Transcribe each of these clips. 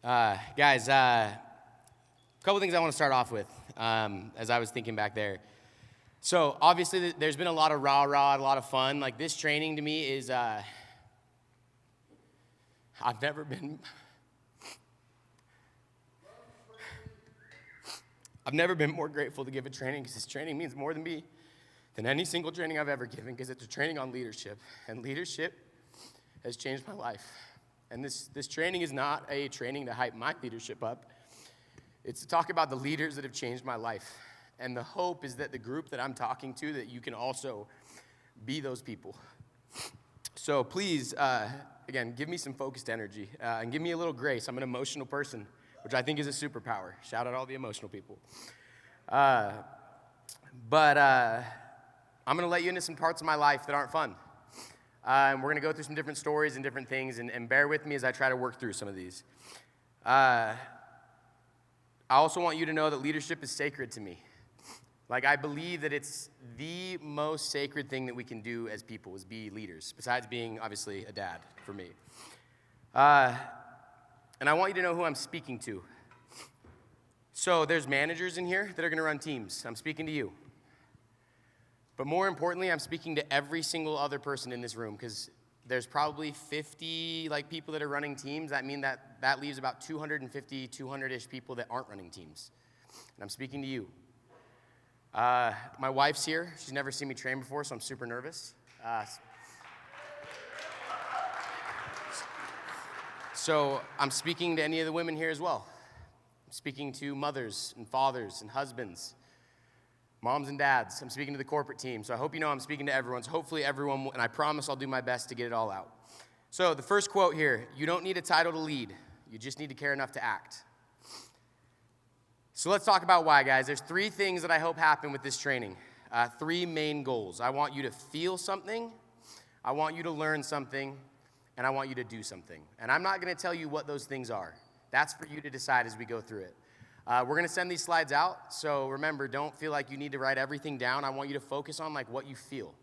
Guys, a couple things I want to start off with as I was thinking back there. So obviously there's been a lot of rah-rah, a lot of fun. Like this training to me is, I've never been more grateful to give a training because this training means more to me than any single training I've ever given because it's a training on leadership. And leadership has changed my life. And this training is not a training to hype my leadership up. It's to talk about the leaders that have changed my life. And the hope is that the group that I'm talking to, that you can also be those people. So please, again, give me some focused energy and give me a little grace. I'm an emotional person, which I think is a superpower. Shout out all the emotional people. But I'm going to let you into some parts of my life that aren't fun. And we're going to go through some different stories and different things, and bear with me as I try to work through some of these. I also want you to know that leadership is sacred to me. Like, I believe that it's the most sacred thing that we can do as people is be leaders, besides being, obviously, a dad for me. And I want you to know who I'm speaking to. So there's managers in here that are going to run teams. I'm speaking to you. But more importantly, I'm speaking to every single other person in this room because there's probably 50 people that are running teams. That means that leaves about 250, 200-ish people that aren't running teams. And I'm speaking to you. My wife's here. She's never seen me train before, so I'm super nervous. So I'm speaking to any of the women here as well. I'm speaking to mothers and fathers and husbands, moms and dads. I'm speaking to the corporate team. So I hope you know I'm speaking to everyone. So hopefully everyone, and I promise I'll do my best to get it all out. So the first quote here, you don't need a title to lead. You just need to care enough to act. So let's talk about why, guys. There's 3 things that I hope happen with this training. 3 main goals. I want you to feel something. I want you to learn something. And I want you to do something. And I'm not going to tell you what those things are. That's for you to decide as we go through it. We're going to send these slides out, so remember, don't feel like you need to write everything down. I want you to focus on what you feel.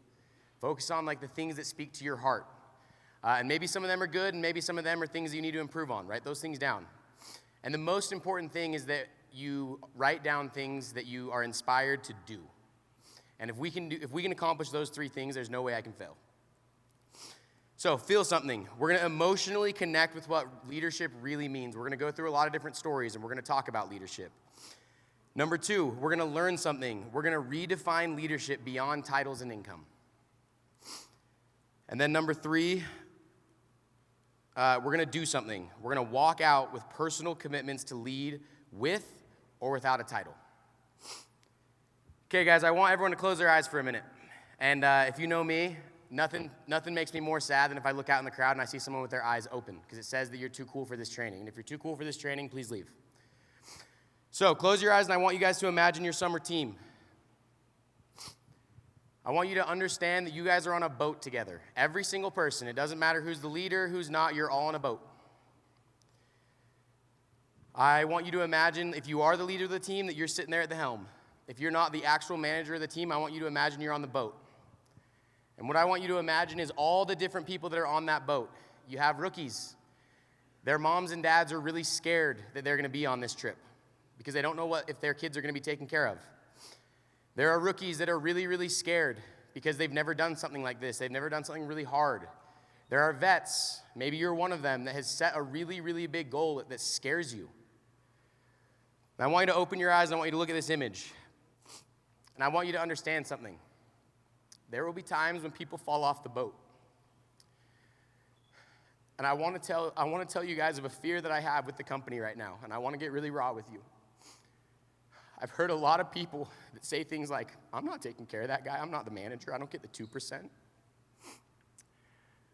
Focus on the things that speak to your heart. And maybe some of them are good, and maybe some of them are things that you need to improve on. Write those things down. And the most important thing is that you write down things that you are inspired to do. And if we can accomplish those 3 things, there's no way I can fail. So feel something. We're going to emotionally connect with what leadership really means. We're going to go through a lot of different stories, and we're going to talk about leadership. Number 2, we're going to learn something. We're going to redefine leadership beyond titles and income. And then number 3, we're going to do something. We're going to walk out with personal commitments to lead with or without a title. Okay, guys, I want everyone to close their eyes for a minute. And if you know me, Nothing makes me more sad than if I look out in the crowd and I see someone with their eyes open because it says that you're too cool for this training. And if you're too cool for this training, please leave. So close your eyes and I want you guys to imagine your summer team. I want you to understand that you guys are on a boat together. Every single person. It doesn't matter who's the leader, who's not. You're all on a boat. I want you to imagine if you are the leader of the team that you're sitting there at the helm. If you're not the actual manager of the team, I want you to imagine you're on the boat. And what I want you to imagine is all the different people that are on that boat. You have rookies. Their moms and dads are really scared that they're going to be on this trip because they don't know if their kids are going to be taken care of. There are rookies that are really, really scared because they've never done something like this. They've never done something really hard. There are vets, maybe you're one of them, that has set a really, really big goal that scares you. And I want you to open your eyes and I want you to look at this image. And I want you to understand something. There will be times when people fall off the boat. And I want to tell you guys of a fear that I have with the company right now, and I want to get really raw with you. I've heard a lot of people that say things like, I'm not taking care of that guy, I'm not the manager, I don't get the 2%.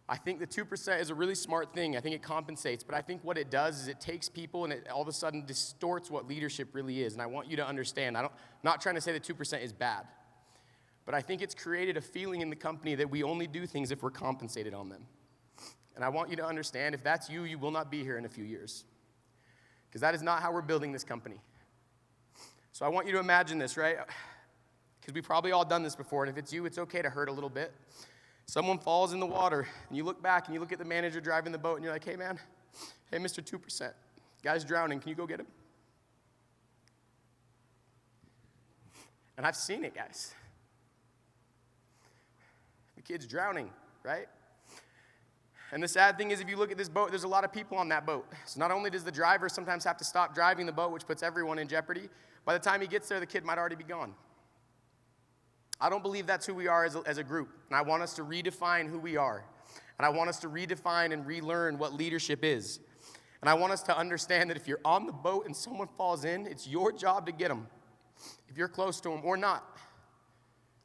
I think the 2% is a really smart thing. I think it compensates, but I think what it does is it takes people and it all of a sudden distorts what leadership really is, and I want you to understand. I'm not trying to say that 2% is bad. But I think it's created a feeling in the company that we only do things if we're compensated on them. And I want you to understand, if that's you, you will not be here in a few years. Because that is not how we're building this company. So I want you to imagine this, right? Because we've probably all done this before, and if it's you, it's okay to hurt a little bit. Someone falls in the water, and you look back, and you look at the manager driving the boat, and you're like, hey, man, hey, Mr. 2%, Guy's drowning. Can you go get him? And I've seen it, guys. The kid's drowning, right? And the sad thing is, if you look at this boat, there's a lot of people on that boat. So not only does the driver sometimes have to stop driving the boat, which puts everyone in jeopardy, by the time he gets there, the kid might already be gone. I don't believe that's who we are as a group. And I want us to redefine who we are. And I want us to redefine and relearn what leadership is. And I want us to understand that if you're on the boat and someone falls in, it's your job to get them. If you're close to them or not.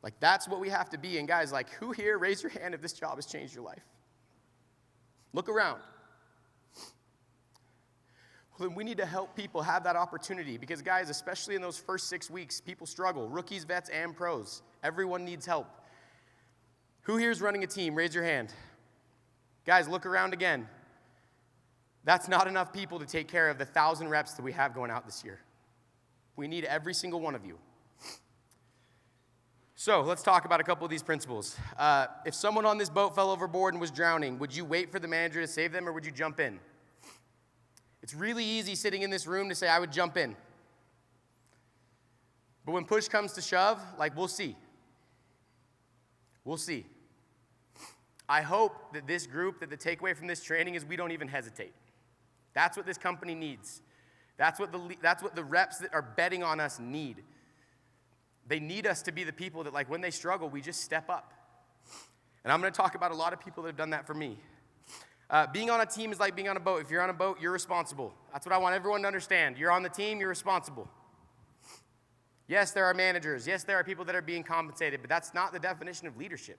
Like, that's what we have to be. And guys, like, who here, raise your hand if this job has changed your life? Look around. Well, then we need to help people have that opportunity because, guys, especially in those first 6 weeks, people struggle. Rookies, vets, and pros. Everyone needs help. Who here is running a team? Raise your hand. Guys, look around again. That's not enough people to take care of the 1,000 reps that we have going out this year. We need every single one of you. So let's talk about a couple of these principles. If someone on this boat fell overboard and was drowning, would you wait for the manager to save them or would you jump in? It's really easy sitting in this room to say, I would jump in. But when push comes to shove, like, we'll see. We'll see. I hope that this group, that the takeaway from this training is we don't even hesitate. That's what this company needs. That's what the reps that are betting on us need. They need us to be the people that, like, when they struggle, we just step up. And I'm going to talk about a lot of people that have done that for me. Being on a team is like being on a boat. If you're on a boat, you're responsible. That's what I want everyone to understand. You're on the team, you're responsible. Yes, there are managers. Yes, there are people that are being compensated, but that's not the definition of leadership.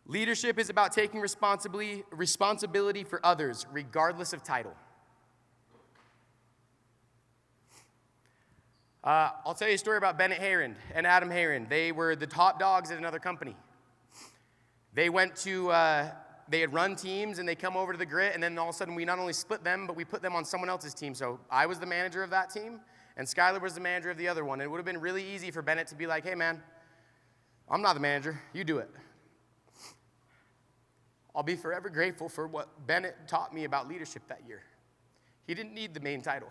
Leadership is about taking responsibility for others, regardless of title. I'll tell you a story about Bennett Herron and Adam Herron. They were the top dogs at another company. They had run teams, and they come over to the grit, and then all of a sudden we not only split them, but we put them on someone else's team. So I was the manager of that team, and Skylar was the manager of the other one. And it would have been really easy for Bennett to be like, hey, man, I'm not the manager. You do it. I'll be forever grateful for what Bennett taught me about leadership that year. He didn't need the main title.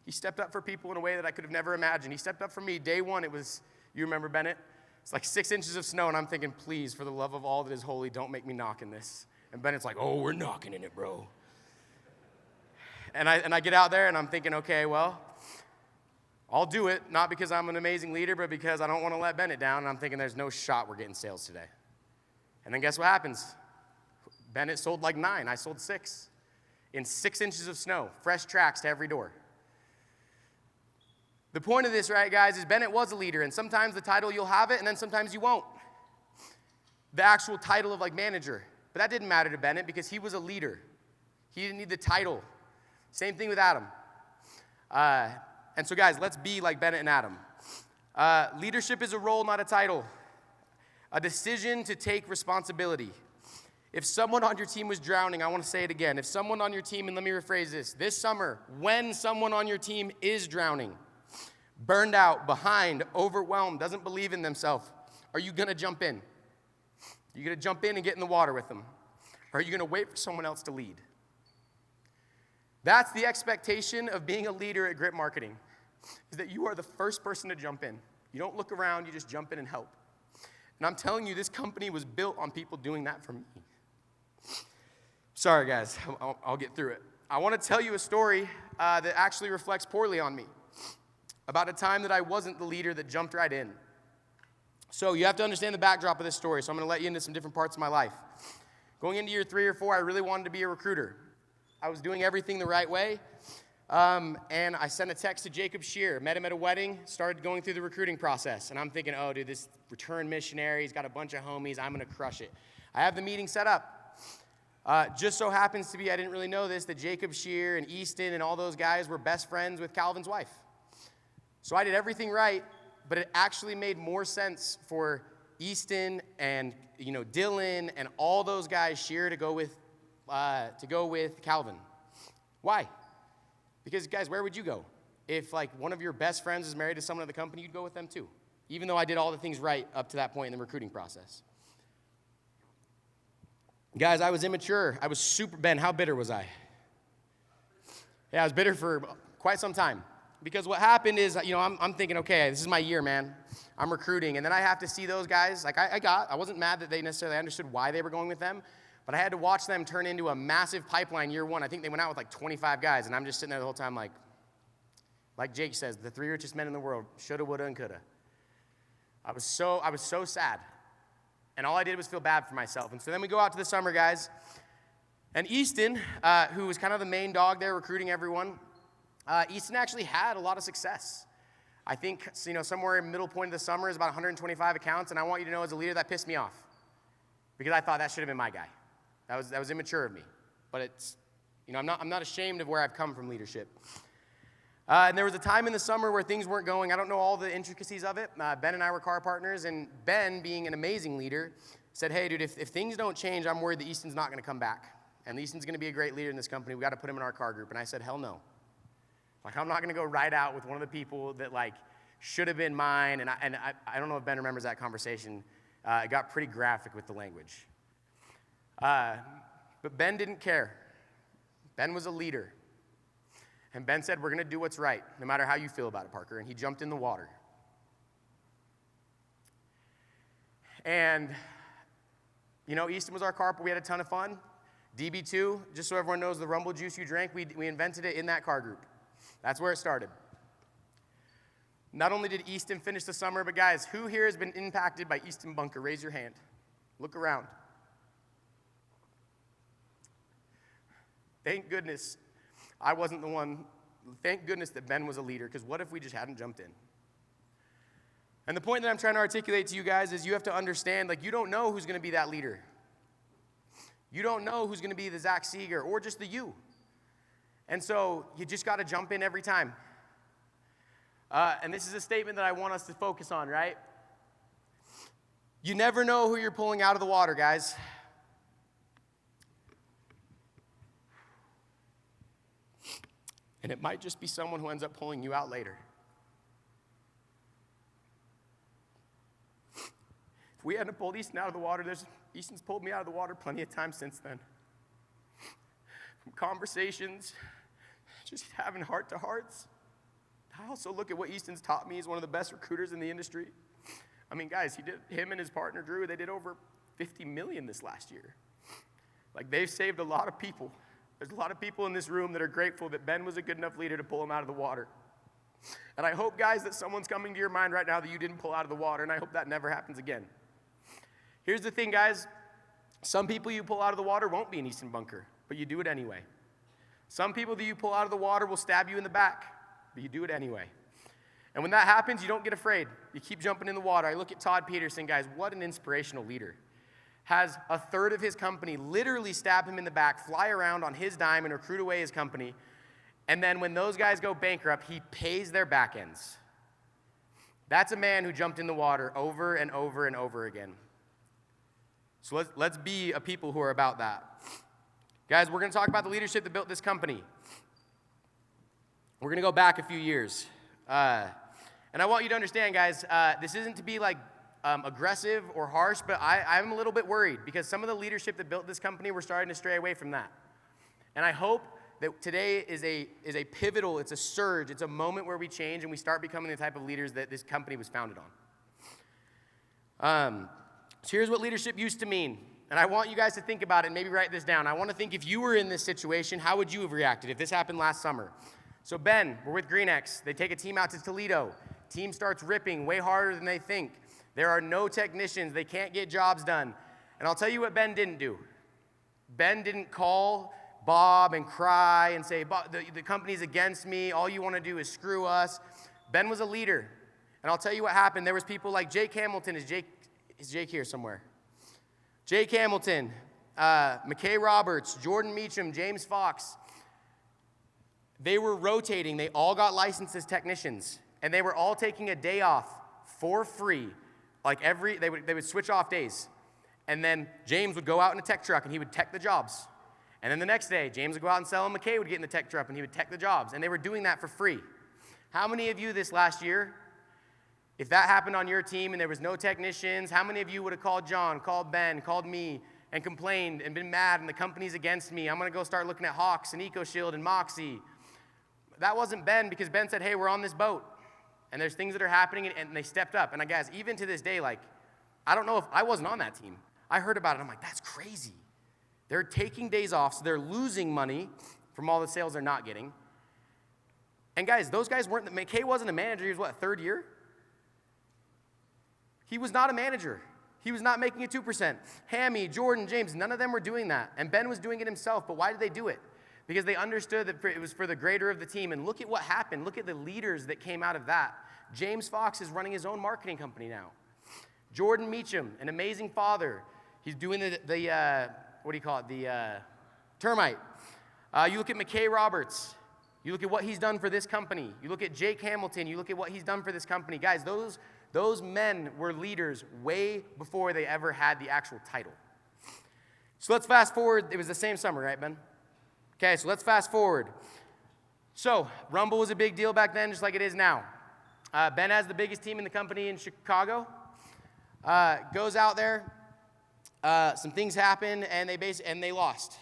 He stepped up for people in a way that I could have never imagined. He stepped up for me. Day one, it was, you remember Bennett? It's like 6 inches of snow, and I'm thinking, please, for the love of all that is holy, don't make me knock in this. And Bennett's like, oh, we're knocking in it, bro. And I get out there, and I'm thinking, okay, well, I'll do it, not because I'm an amazing leader, but because I don't want to let Bennett down, and I'm thinking there's no shot we're getting sales today. And then guess what happens? Bennett sold like 9. I sold 6. In 6 inches of snow, fresh tracks to every door. The point of this, right, guys, is Bennett was a leader, and sometimes the title you'll have it, and then sometimes you won't. The actual title of, like, manager. But that didn't matter to Bennett because he was a leader. He didn't need the title. Same thing with Adam. And so, guys, let's be like Bennett and Adam. Leadership is a role, not a title. A decision to take responsibility. If someone on your team was drowning, I want to say it again. If someone on your team, and let me rephrase this summer, when someone on your team is drowning, burned out, behind, overwhelmed, doesn't believe in themselves, are you going to jump in? Are you going to jump in and get in the water with them? Or are you going to wait for someone else to lead? That's the expectation of being a leader at Grit Marketing, is that you are the first person to jump in. You don't look around, you just jump in and help. And I'm telling you, this company was built on people doing that for me. Sorry, guys, I'll get through it. I want to tell you a story that actually reflects poorly on me, about a time that I wasn't the leader that jumped right in. So you have to understand the backdrop of this story, so I'm going to let you into some different parts of my life. Going into year 3 or 4, I really wanted to be a recruiter. I was doing everything the right way, and I sent a text to Jacob Shear, met him at a wedding, started going through the recruiting process, and I'm thinking, oh, dude, this return missionary, he's got a bunch of homies, I'm going to crush it. I have the meeting set up. Just so happens to be, I didn't really know this, that Jacob Shear and Easton and all those guys were best friends with Calvin's wife. So I did everything right, but it actually made more sense for Easton and Dylan and all those guys Shear to go with Calvin. Why? Because guys, where would you go? If like one of your best friends is married to someone at the company, you'd go with them too. Even though I did all the things right up to that point in the recruiting process. Guys, I was immature. I was Ben, how bitter was I? Yeah, I was bitter for quite some time. Because what happened is, I'm thinking, okay, this is my year, man. I'm recruiting. And then I have to see those guys. Like, I wasn't mad that they necessarily understood why they were going with them. But I had to watch them turn into a massive pipeline year one. I think they went out with like 25 guys. And I'm just sitting there the whole time like Jake says, the three richest men in the world, shoulda, woulda, and coulda. I was so sad. And all I did was feel bad for myself. And so then we go out to the summer, guys. And Easton, who was kind of the main dog there recruiting everyone, Easton actually had a lot of success. I think, somewhere in the middle point of the summer is about 125 accounts, and I want you to know as a leader that pissed me off because I thought that should have been my guy. That was immature of me. But it's, I'm not ashamed of where I've come from leadership. And there was a time in the summer where things weren't going. I don't know all the intricacies of it. Ben and I were car partners, and Ben, being an amazing leader, said, hey, dude, if things don't change, I'm worried that Easton's not going to come back. And Easton's going to be a great leader in this company. We got to put him in our car group. And I said, hell no. Like, I'm not going to go right out with one of the people that, should have been mine. And I don't know if Ben remembers that conversation. It got pretty graphic with the language. But Ben didn't care. Ben was a leader. And Ben said, we're going to do what's right, no matter how you feel about it, Parker. And he jumped in the water. And, Easton was our carp. We had a ton of fun. DB2, just so everyone knows the rumble juice you drank, we invented it in that car group. That's where it started. Not only did Easton finish the summer, but guys, who here has been impacted by Easton Bunker? Raise your hand. Look around. Thank goodness I wasn't the one. Thank goodness that Ben was a leader, because what if we just hadn't jumped in? And the point that I'm trying to articulate to you guys is you have to understand, you don't know who's going to be that leader. You don't know who's going to be the Zach Seeger or just the you. And so you just got to jump in every time. And this is a statement that I want us to focus on, right? You never know who you're pulling out of the water, guys. And it might just be someone who ends up pulling you out later. If we hadn't pulled Easton out of the water, Easton's pulled me out of the water plenty of times since then. From conversations, just having heart-to-hearts. I also look at what Easton's taught me. He's one of the best recruiters in the industry. I mean, guys, him and his partner, Drew, they did over $50 million this last year. They've saved a lot of people. There's a lot of people in this room that are grateful that Ben was a good enough leader to pull them out of the water. And I hope, guys, that someone's coming to your mind right now that you didn't pull out of the water, and I hope that never happens again. Here's the thing, guys. Some people you pull out of the water won't be an Easton Bunker, but you do it anyway. Some people that you pull out of the water will stab you in the back, but you do it anyway. And when that happens, you don't get afraid. You keep jumping in the water. I look at Todd Peterson, guys, what an inspirational leader. Has a third of his company literally stab him in the back, fly around on his dime and recruit away his company. And then when those guys go bankrupt, he pays their back ends. That's a man who jumped in the water over and over and over again. So let's be a people who are about that. Guys, we're going to talk about the leadership that built this company. We're going to go back a few years. And I want you to understand, guys, this isn't to be aggressive or harsh, but I'm a little bit worried because some of the leadership that built this company, we're starting to stray away from that. And I hope that today is a pivotal, it's a surge, it's a moment where we change and we start becoming the type of leaders that this company was founded on. So here's what leadership used to mean. And I want you guys to think about it and maybe write this down. I want to think if you were in this situation, how would you have reacted if this happened last summer? So Ben, we're with GreenX. They take a team out to Toledo. Team starts ripping way harder than they think. There are no technicians. They can't get jobs done. And I'll tell you what Ben didn't do. Ben didn't call Bob and cry and say, the company's against me. All you want to do is screw us. Ben was a leader. And I'll tell you what happened. There was people like Jake Hamilton. Is Jake here somewhere? Jake Hamilton, McKay Roberts, Jordan Meacham, James Fox. They were rotating. They all got licensed as technicians. And they were all taking a day off for free. They would switch off days. And then James would go out in a tech truck and he would tech the jobs. And then the next day, James would go out and sell, and McKay would get in the tech truck and he would tech the jobs. And they were doing that for free. How many of you this last year, if that happened on your team and there was no technicians, how many of you would have called John, called Ben, called me, and complained and been mad and the company's against me? I'm going to go start looking at Hawks and EcoShield and Moxie. that wasn't Ben, because Ben said, hey, we're on this boat. And there's things that are happening, and they stepped up. And guys, even to this day, like, I don't know if I wasn't on that team. I heard about it. I'm like, that's crazy. They're taking days off, so they're losing money from all the sales they're not getting. And guys, those guys weren't, McKay wasn't a manager. He was what, third year? He was not a manager. He was not making a 2%. Hammy, Jordan, James, none of them were doing that. And Ben was doing it himself. But why did they do it? Because they understood that it was for the greater of the team. And look at what happened. Look at the leaders that came out of that. James Fox is running his own marketing company now. Jordan Meacham, an amazing father. He's doing the what do you call it? The termite. You look at McKay Roberts. You look at what he's done for this company. You look at Jake Hamilton. You look at what he's done for this company. Guys, those men were leaders way before they ever had the actual title. So let's fast forward. It was the same summer, right, Ben? Okay, so let's fast forward. So Rumble was a big deal back then, just like it is now. Ben has the biggest team in the company in Chicago. Goes out there. Some things happen, and they lost.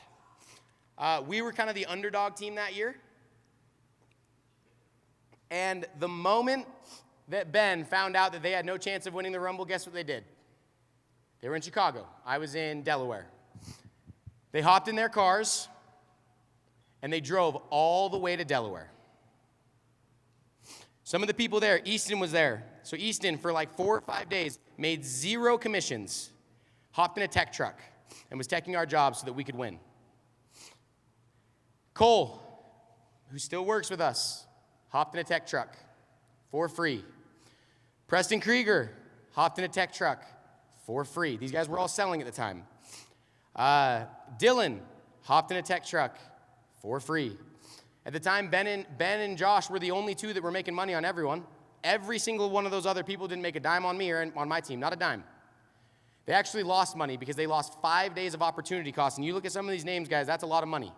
We were kind of the underdog team that year. And the moment that Ben found out that they had no chance of winning the Rumble, guess what they did? They were in Chicago. I was in Delaware. They hopped in their cars, and they drove all the way to Delaware. Some of the people there, Easton was there. So Easton, for like 4 or 5 days, made 0 commissions, hopped in a tech truck, and was teching our jobs so that we could win. Cole, who still works with us, hopped in a tech truck for free. Preston Krieger hopped in a tech truck for free. These guys were all selling at the time. Dylan hopped in a tech truck for free. At the time, Ben and Josh were the only two that were making money on everyone. Every single one of those other people didn't make a dime on me or on my team, not a dime. They actually lost money because they lost 5 days of opportunity costs. And you look at some of these names, guys, that's a lot of money.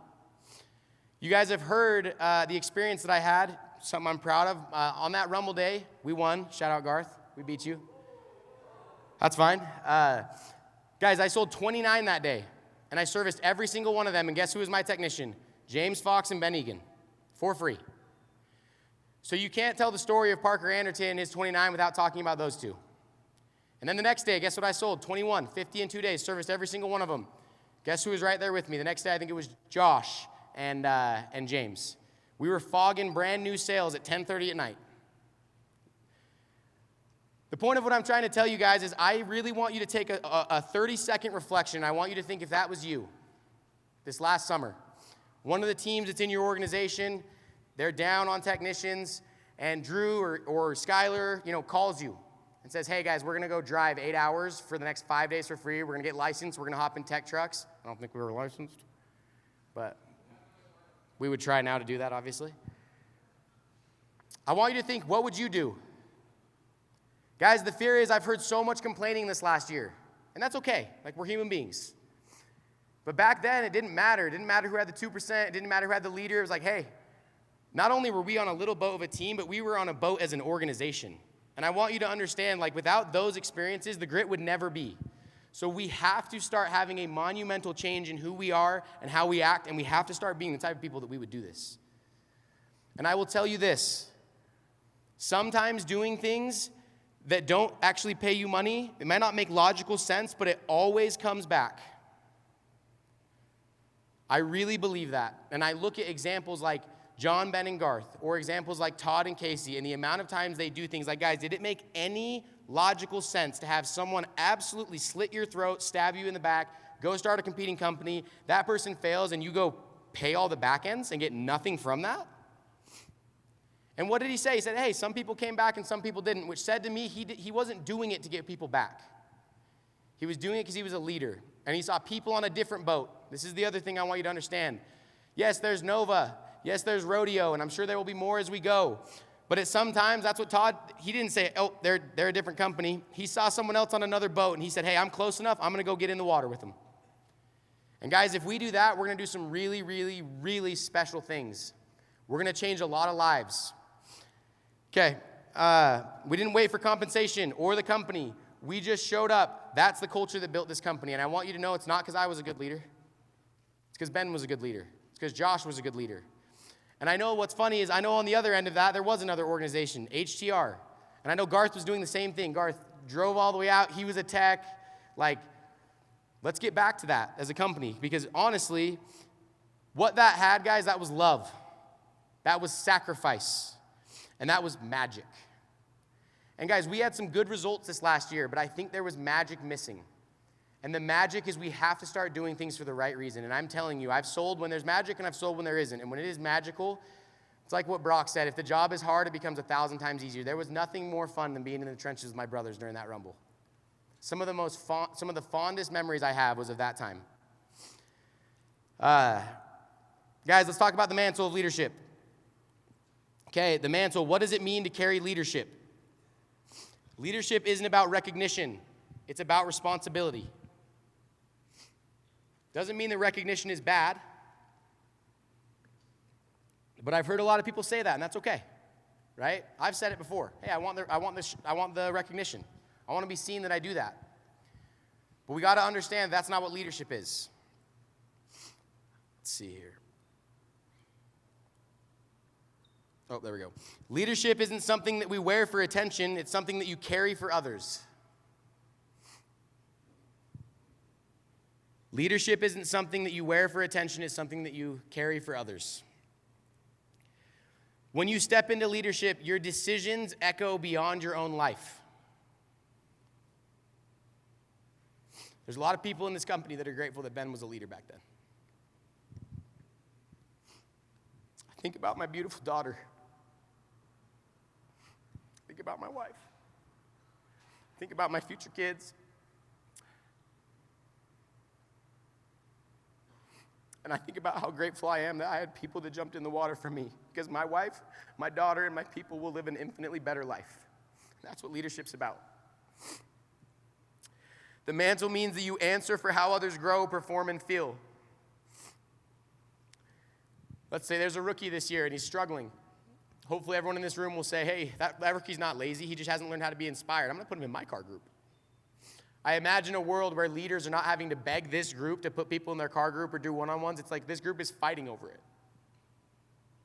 You guys have heard the experience that I had, something I'm proud of. On that Rumble day, we won. Shout out, Garth. We beat you. That's fine. Guys, I sold 29 that day, and I serviced every single one of them. And guess who was my technician? James Fox and Ben Egan, for free. So you can't tell the story of Parker Anderton and his 29 without talking about those two. And then the next day, guess what I sold? 21, 50 in 2 days, serviced every single one of them. Guess who was right there with me? The next day, I think it was Josh and James. We were fogging brand new sales at 10:30 at night. The point of what I'm trying to tell you guys is I really want you to take a 30-second reflection. I want you to think if that was you this last summer. One of the teams that's in your organization, they're down on technicians, and Drew or Skylar, calls you and says, hey, guys, we're going to go drive 8 hours for the next 5 days for free. We're going to get licensed. We're going to hop in tech trucks. I don't think we were licensed, but we would try now to do that, obviously. I want you to think, what would you do? Guys, the fear is I've heard so much complaining this last year, and that's okay. Like, we're human beings. But back then, it didn't matter. It didn't matter who had the 2%. It didn't matter who had the leader. It was like, hey, not only were we on a little boat of a team, but we were on a boat as an organization. And I want you to understand, like, without those experiences, the grit would never be. So we have to start having a monumental change in who we are and how we act, and we have to start being the type of people that we would do this. And I will tell you this. Sometimes doing things that don't actually pay you money, it might not make logical sense, but it always comes back. I really believe that. And I look at examples like John, Ben, and Garth, or examples like Todd and Casey, and the amount of times they do things like, guys, did it make any logical sense to have someone absolutely slit your throat, stab you in the back, go start a competing company, that person fails, and you go pay all the back ends and get nothing from that? And what did he say? He said, hey, some people came back and some people didn't, which said to me he wasn't doing it to get people back. He was doing it because he was a leader, and he saw people on a different boat. This is the other thing I want you to understand. Yes, there's Nova. Yes, there's Rodeo, and I'm sure there will be more as we go. But at sometimes, that's what Todd, he didn't say, oh, they're a different company. He saw someone else on another boat, and he said, hey, I'm close enough. I'm going to go get in the water with them. And guys, if we do that, we're going to do some really, really, really special things. We're going to change a lot of lives. Okay, we didn't wait for compensation or the company. We just showed up. That's the culture that built this company. And I want you to know it's not because I was a good leader. It's because Ben was a good leader. It's because Josh was a good leader. And I know what's funny is I know on the other end of that, there was another organization, HTR. And I know Garth was doing the same thing. Garth drove all the way out. He was a tech. Like, let's get back to that as a company. Because honestly, what that had, guys, that was love. That was sacrifice. And that was magic. And guys, we had some good results this last year, but I think there was magic missing. And the magic is we have to start doing things for the right reason. And I'm telling you, I've sold when there's magic and I've sold when there isn't. And when it is magical, it's like what Brock said. If the job is hard, it becomes 1,000 times easier. There was nothing more fun than being in the trenches with my brothers during that rumble. Some of the fondest memories I have was of that time. Guys, let's talk about the mantle of leadership. Okay, the mantle, what does it mean to carry leadership? Leadership isn't about recognition. It's about responsibility. Doesn't mean that recognition is bad. But I've heard a lot of people say that, and that's okay, right? I've said it before. Hey, I want the recognition. I want to be seen that I do that. But we got to understand that's not what leadership is. Let's see here. Oh, there we go. Leadership isn't something that we wear for attention. It's something that you carry for others. Leadership isn't something that you wear for attention. It's something that you carry for others. When you step into leadership, your decisions echo beyond your own life. There's a lot of people in this company that are grateful that Ben was a leader back then. I think about my beautiful daughter. Think about my wife. Think about my future kids. And I think about how grateful I am that I had people that jumped in the water for me. Because my wife, my daughter, and my people will live an infinitely better life. That's what leadership's about. The mantle means that you answer for how others grow, perform, and feel. Let's say there's a rookie this year and he's struggling. Hopefully everyone in this room will say, hey, that rookie's not lazy. He just hasn't learned how to be inspired. I'm going to put him in my car group. I imagine a world where leaders are not having to beg this group to put people in their car group or do one-on-ones. It's like this group is fighting over it.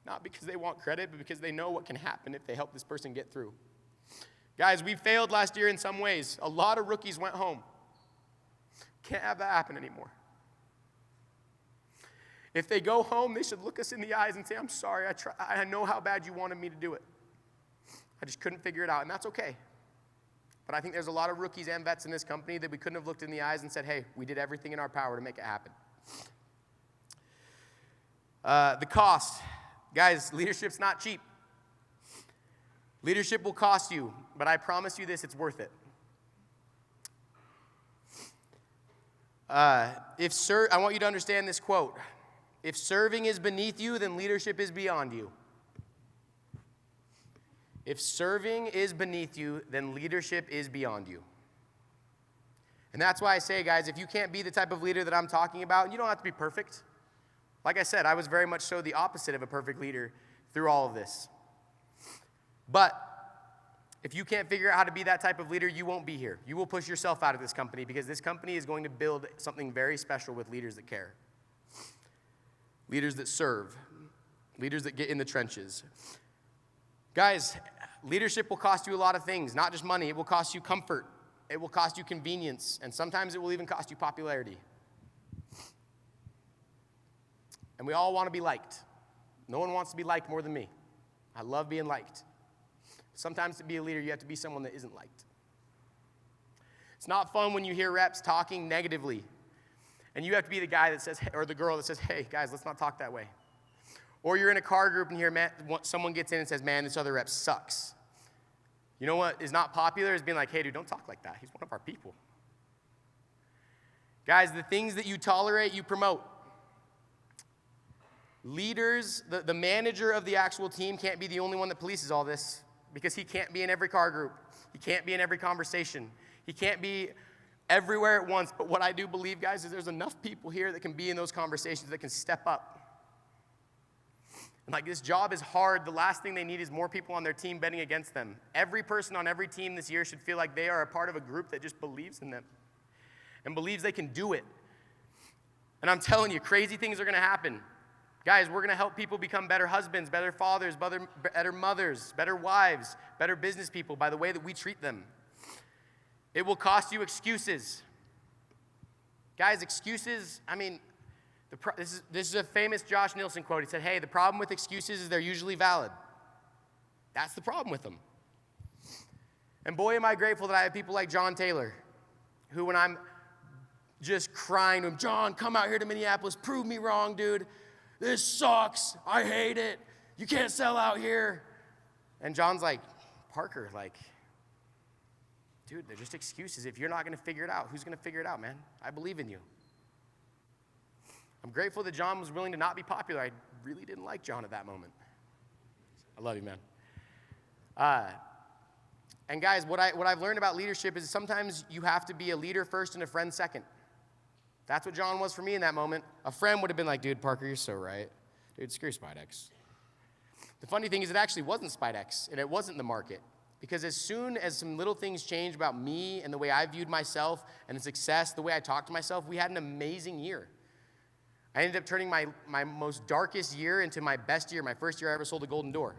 Not because they want credit, but because they know what can happen if they help this person get through. Guys, we failed last year in some ways. A lot of rookies went home. Can't have that happen anymore. If they go home, they should look us in the eyes and say, I'm sorry, I know how bad you wanted me to do it. I just couldn't figure it out, and that's okay. But I think there's a lot of rookies and vets in this company that we couldn't have looked in the eyes and said, hey, we did everything in our power to make it happen. The cost. Guys, leadership's not cheap. Leadership will cost you, but I promise you this, it's worth it. I want you to understand this quote. If serving is beneath you, then leadership is beyond you. If serving is beneath you, then leadership is beyond you. And that's why I say, guys, if you can't be the type of leader that I'm talking about, you don't have to be perfect. Like I said, I was very much so the opposite of a perfect leader through all of this. But if you can't figure out how to be that type of leader, you won't be here. You will push yourself out of this company because this company is going to build something very special with leaders that care. Leaders that serve. Leaders that get in the trenches. Guys, leadership will cost you a lot of things, not just money. It will cost you comfort. It will cost you convenience. And sometimes it will even cost you popularity. And we all want to be liked. No one wants to be liked more than me. I love being liked. Sometimes to be a leader, you have to be someone that isn't liked. It's not fun when you hear reps talking negatively. And you have to be the guy that says, or the girl that says, hey, guys, let's not talk that way. Or you're in a car group and someone gets in and says, man, this other rep sucks. You know what is not popular is being like, hey, dude, don't talk like that. He's one of our people. Guys, the things that you tolerate, you promote. Leaders, the manager of the actual team can't be the only one that polices all this because he can't be in every car group. He can't be in every conversation. He can't be everywhere at once. But what I do believe, guys, is there's enough people here that can be in those conversations that can step up. And like this job is hard. The last thing they need is more people on their team betting against them. Every person on every team this year should feel like they are a part of a group that just believes in them and believes they can do it. And I'm telling you, crazy things are going to happen. Guys, we're going to help people become better husbands, better fathers, better mothers, better wives, better business people by the way that we treat them. It will cost you excuses. Guys, excuses, this is a famous Josh Nielsen quote. He said, hey, the problem with excuses is they're usually valid. That's the problem with them. And boy, am I grateful that I have people like John Taylor, who when I'm just crying to him, John, come out here to Minneapolis, prove me wrong, dude. This sucks. I hate it. You can't sell out here. And John's like, Parker, dude, they're just excuses. If you're not going to figure it out, who's going to figure it out, man? I believe in you. I'm grateful that John was willing to not be popular. I really didn't like John at that moment. I love you, man. And guys, what I've learned about leadership is sometimes you have to be a leader first and a friend second. That's what John was for me in that moment. A friend would have been like, dude, Parker, you're so right. Dude, screw Spidex. The funny thing is it actually wasn't Spidex, and it wasn't the market. Because as soon as some little things changed about me and the way I viewed myself and the success, the way I talked to myself, we had an amazing year. I ended up turning my most darkest year into my best year, my first year I ever sold a Golden Door.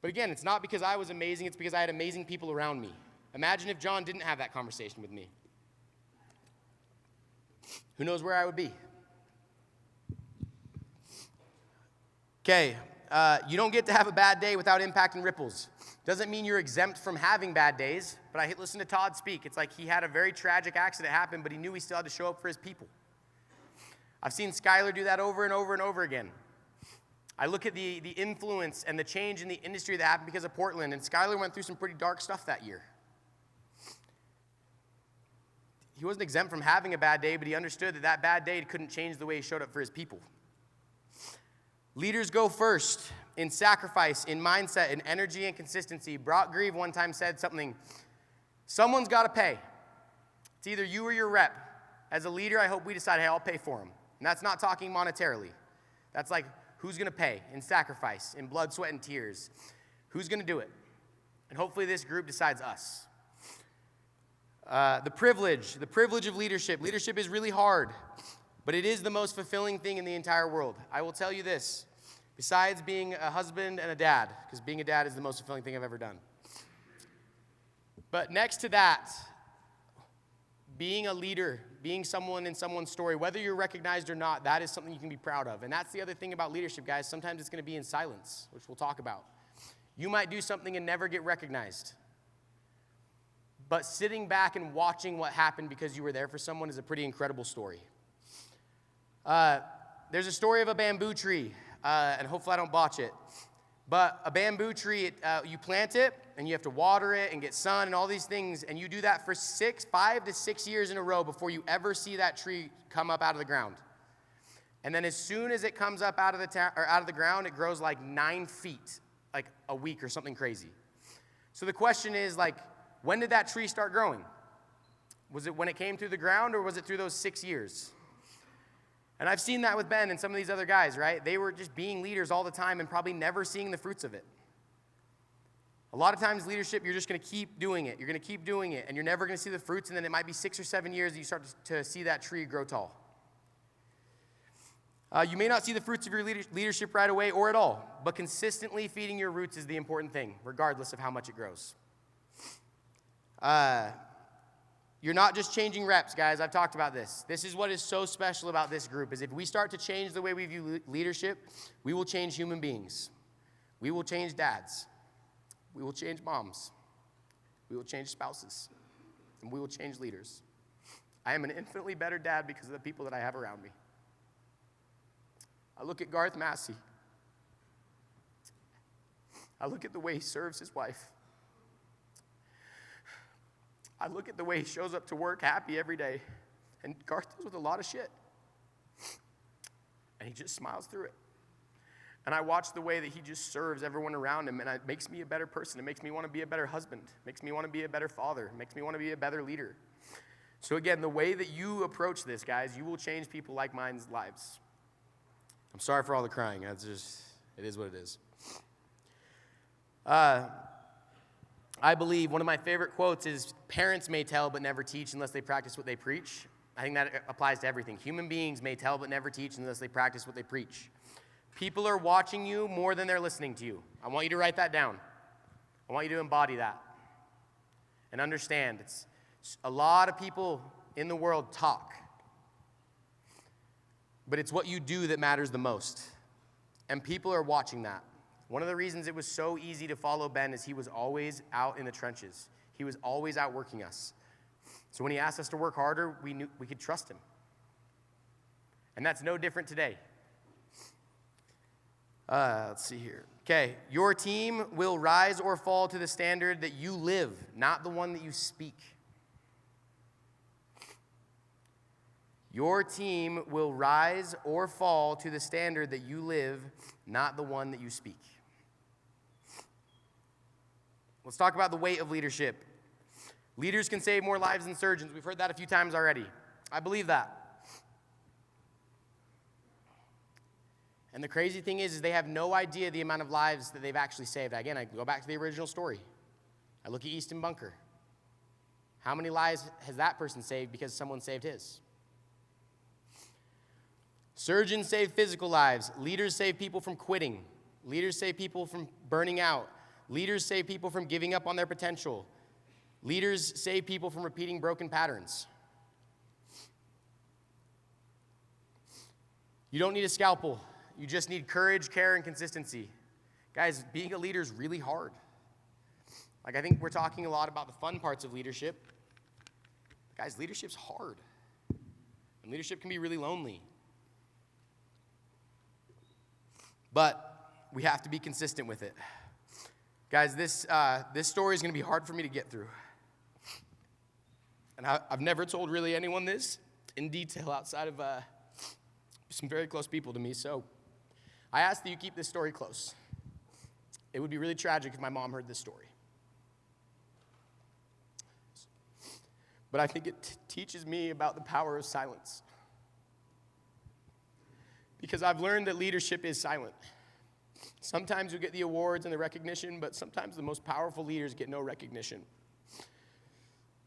But again, it's not because I was amazing, it's because I had amazing people around me. Imagine if John didn't have that conversation with me. Who knows where I would be? Okay, you don't get to have a bad day without impacting ripples. Doesn't mean you're exempt from having bad days, but I listen to Todd speak. It's like he had a very tragic accident happen, but he knew he still had to show up for his people. I've seen Skylar do that over and over and over again. I look at the influence and the change in the industry that happened because of Portland, and Skylar went through some pretty dark stuff that year. He wasn't exempt from having a bad day, but he understood that that bad day couldn't change the way he showed up for his people. Leaders go first in sacrifice, in mindset, in energy and consistency. Brock Grieve one time said something, someone's got to pay. It's either you or your rep. As a leader, I hope we decide, hey, I'll pay for him. And that's not talking monetarily. That's like, who's going to pay in sacrifice, in blood, sweat, and tears? Who's going to do it? And hopefully this group decides us. The privilege of leadership. Leadership is really hard, but it is the most fulfilling thing in the entire world. I will tell you this, besides being a husband and a dad, because being a dad is the most fulfilling thing I've ever done. But next to that, being a leader, being someone in someone's story, whether you're recognized or not, that is something you can be proud of. And that's the other thing about leadership, guys. Sometimes it's going to be in silence, which we'll talk about. You might do something and never get recognized. But sitting back and watching what happened because you were there for someone is a pretty incredible story. There's a story of a bamboo tree, and hopefully I don't botch it. But a bamboo tree, you plant it, and you have to water it and get sun and all these things, and you do that for 5 to 6 years in a row before you ever see that tree come up out of the ground. And then as soon as it comes up out of the ground, it grows like 9 feet, like a week or something crazy. So the question is, when did that tree start growing? Was it when it came through the ground, or was it through those 6 years? And I've seen that with Ben and some of these other guys, right? They were just being leaders all the time and probably never seeing the fruits of it. A lot of times leadership, you're just going to keep doing it. You're going to keep doing it, and you're never going to see the fruits, and then it might be 6 or 7 years that you start to see that tree grow tall. You may not see the fruits of your leadership right away or at all, but consistently feeding your roots is the important thing, regardless of how much it grows. You're not just changing reps, guys. I've talked about this. This is what is so special about this group, is if we start to change the way we view leadership, we will change human beings. We will change dads. We will change moms. We will change spouses. And we will change leaders. I am an infinitely better dad because of the people that I have around me. I look at Garth Massey. I look at the way he serves his wife. I look at the way he shows up to work happy every day. And Garth deals with a lot of shit. And he just smiles through it. And I watch the way that he just serves everyone around him, and it makes me a better person. It makes me want to be a better husband. It makes me want to be a better father. It makes me want to be a better leader. So again, the way that you approach this, guys, you will change people like mine's lives. I'm sorry for all the crying. It is what it is. I believe one of my favorite quotes is, parents may tell but never teach unless they practice what they preach. I think that applies to everything. Human beings may tell but never teach unless they practice what they preach. People are watching you more than they're listening to you. I want you to write that down. I want you to embody that. And understand, it's a lot of people in the world talk. But it's what you do that matters the most. And people are watching that. One of the reasons it was so easy to follow Ben is he was always out in the trenches. He was always out working us. So when he asked us to work harder, we knew we could trust him. And that's no different today. Let's see here. Okay, your team will rise or fall to the standard that you live, not the one that you speak. Your team will rise or fall to the standard that you live, not the one that you speak. Let's talk about the weight of leadership. Leaders can save more lives than surgeons. We've heard that a few times already. I believe that. And the crazy thing is they have no idea the amount of lives that they've actually saved. Again, I go back to the original story. I look at Easton Bunker. How many lives has that person saved because someone saved his? Surgeons save physical lives. Leaders save people from quitting. Leaders save people from burning out. Leaders save people from giving up on their potential. Leaders save people from repeating broken patterns. You don't need a scalpel. You just need courage, care, and consistency. Guys, being a leader is really hard. Like, I think we're talking a lot about the fun parts of leadership. Guys, leadership's hard. And leadership can be really lonely. But we have to be consistent with it. Guys, this story is going to be hard for me to get through. And I've never told really anyone this in detail outside of some very close people to me. So I ask that you keep this story close. It would be really tragic if my mom heard this story. But I think it teaches me about the power of silence. Because I've learned that leadership is silent. Sometimes you get the awards and the recognition, but sometimes the most powerful leaders get no recognition.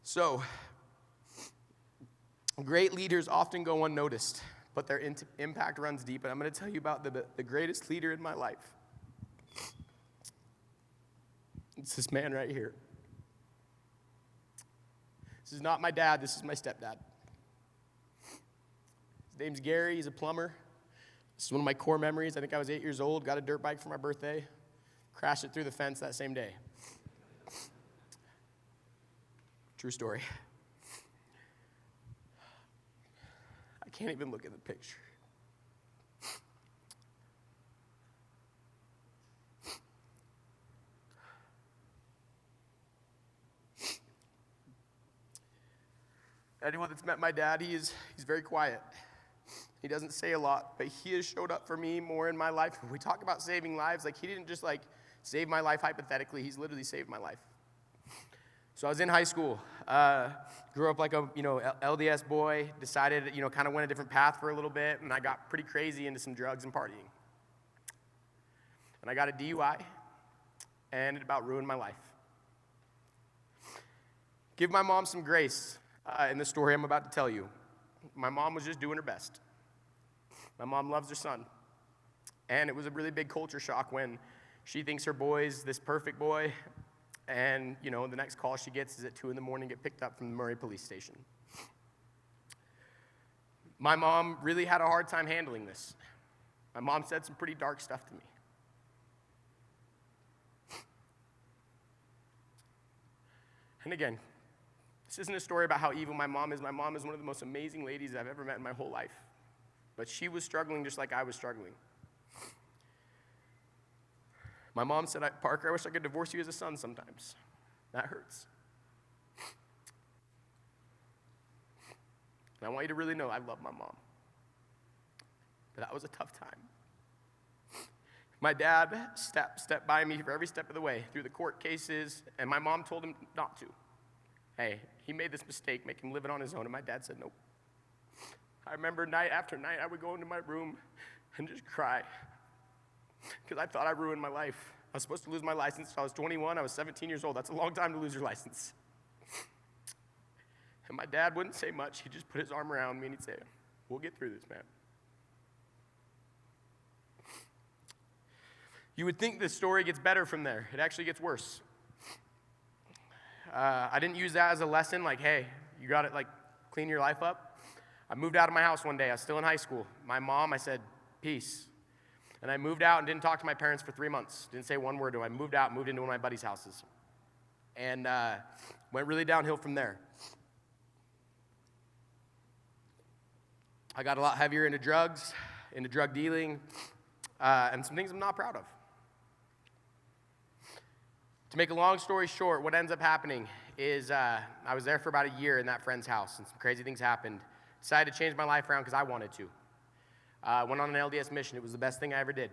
So, great leaders often go unnoticed, but their impact runs deep. And I'm going to tell you about the greatest leader in my life. It's this man right here. This is not my dad, this is my stepdad. His name's Gary, he's a plumber. This is one of my core memories. I think I was 8 years old, got a dirt bike for my birthday, crashed it through the fence that same day. True story. I can't even look at the picture. Anyone that's met my dad, he's very quiet. He doesn't say a lot, but he has showed up for me more in my life. When we talk about saving lives, like he didn't just like save my life hypothetically, he's literally saved my life. So I was in high school, grew up like a LDS boy, decided kind of went a different path for a little bit, and I got pretty crazy into some drugs and partying. And I got a DUI, and it about ruined my life. Give my mom some grace in the story I'm about to tell you. My mom was just doing her best. My mom loves her son. And it was a really big culture shock when she thinks her boy's this perfect boy, and the next call she gets is at 2 a.m, get picked up from the Murray police station. My mom really had a hard time handling this. My mom said some pretty dark stuff to me. And again, this isn't a story about how evil my mom is. My mom is one of the most amazing ladies I've ever met in my whole life. But she was struggling just like I was struggling. My mom said, Parker, I wish I could divorce you as a son sometimes. That hurts. And I want you to really know I love my mom. But that was a tough time. My dad stepped by me for every step of the way through the court cases, and my mom told him not to. Hey, he made this mistake, make him live it on his own, and my dad said nope. I remember night after night, I would go into my room and just cry because I thought I ruined my life. I was supposed to lose my license until I was 21. I was 17 years old. That's a long time to lose your license. And my dad wouldn't say much. He'd just put his arm around me and he'd say, we'll get through this, man. You would think the story gets better from there. It actually gets worse. I didn't use that as a lesson, like, hey, you got to, like, clean your life up. I moved out of my house one day. I was still in high school. My mom, I said, peace. And I moved out and didn't talk to my parents for 3 months. Didn't say one word to them. I moved out, moved into one of my buddies' houses. And went really downhill from there. I got a lot heavier into drugs, into drug dealing, and some things I'm not proud of. To make a long story short, what ends up happening is I was there for about a year in that friend's house, and some crazy things happened. Decided to change my life around because I wanted to. Went on an LDS mission. It was the best thing I ever did.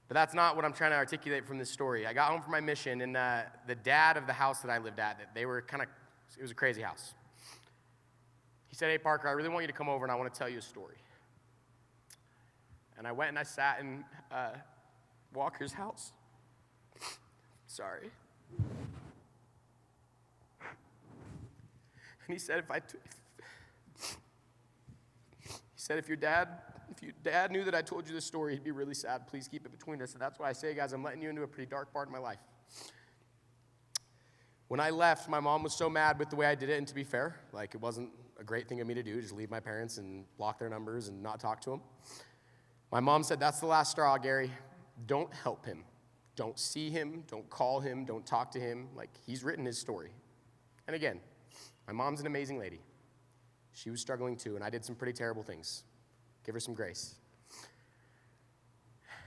But that's not what I'm trying to articulate from this story. I got home from my mission, and the dad of the house that I lived at, they were it was a crazy house. He said, hey, Parker, I really want you to come over, and I want to tell you a story. And I went and I sat in Walker's house. Sorry. And he said, if your dad knew that I told you this story, he'd be really sad. Please keep it between us. And that's why I say, guys, I'm letting you into a pretty dark part of my life. When I left, my mom was so mad with the way I did it, and to be fair, like, it wasn't a great thing of me to do, just leave my parents and block their numbers and not talk to them. My mom said, that's the last straw, Gary. Don't help him. Don't see him. Don't call him. Don't talk to him. Like, he's written his story. And again, my mom's an amazing lady. She was struggling too, and I did some pretty terrible things. Give her some grace.